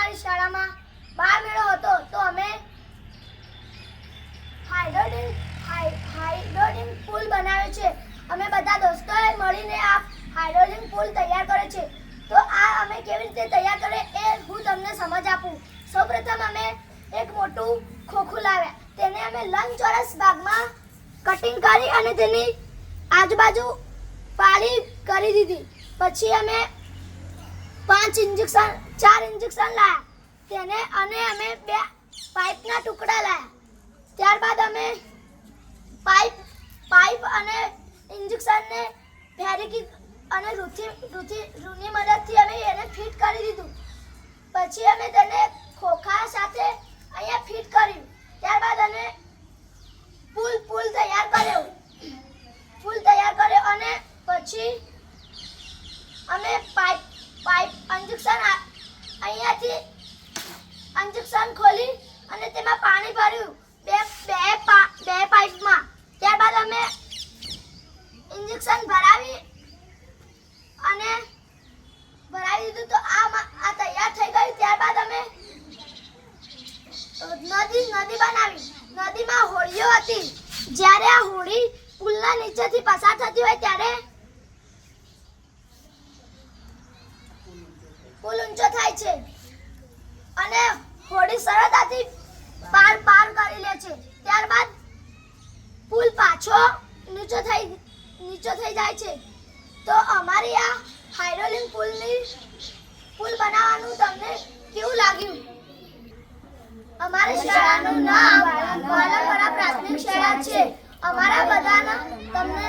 અમારી શાળામાં બાળ મેળો હતો તો અમે હાઇડ્રોલિક પુલ બનાવ્યો છે. અમે બધા દોસ્તોએ મળીને આ હાઇડ્રોલિક પુલ તૈયાર કર્યો છે. તો આ અમે કેવી રીતે તૈયાર કરે એ હું તમને સમજ આપું. સૌપ્રથમ અમે એક મોટું ખોખું લાવ્યા. તેને અમે લંબચોરસ ભાગમાં કટિંગ કરી અને તેની આજુબાજુ પાળી કરી દીધી. પછી અમે 4 ઇન્જેક્શન લાવ્યા તેને અને અમે 2 પાઇપના ટુકડા લાવ્યા. ત્યારબાદ અમે પાઇપ અને ઇન્જેક્શનને ફેવિક્વિક અને રૂની મદદથી અમે એને ફિટ કરી દીધું. પછી અમે તેને ખોખા સાથે અહીંયા ફિટ કર્યું. ત્યારબાદ અમે પુલ તૈયાર કર્યો અને પછી અમે પાઇપ અહીંયાથી ઇન્જેક્શન ખોલી અને તેમાં પાણી ભર્યું બે પાઇપમાં. ત્યારબાદ અમે ઇન્જેક્શન ભરાવી દીધું તો આ તૈયાર થઈ ગયું. ત્યારબાદ અમે નદી બનાવી. નદીમાં હોડીઓ હતી. જ્યારે આ હોડી પુલના નીચેથી પસાર થતી હોય ત્યારે પુલ ઊંચો થાય છે અને હોડી સરળતાથી પાર કરી લે છે. ત્યારબાદ પુલ પાછો નીચો થઈ જાય છે. તો અમારી આ હાઇડ્રોલિક પુલ બનાવવાનું તમને કેવું લાગ્યું? અમારી શાળાનું નામ વાલંગરા પ્રાથમિક શાળા છે. અમારા બધાના તમને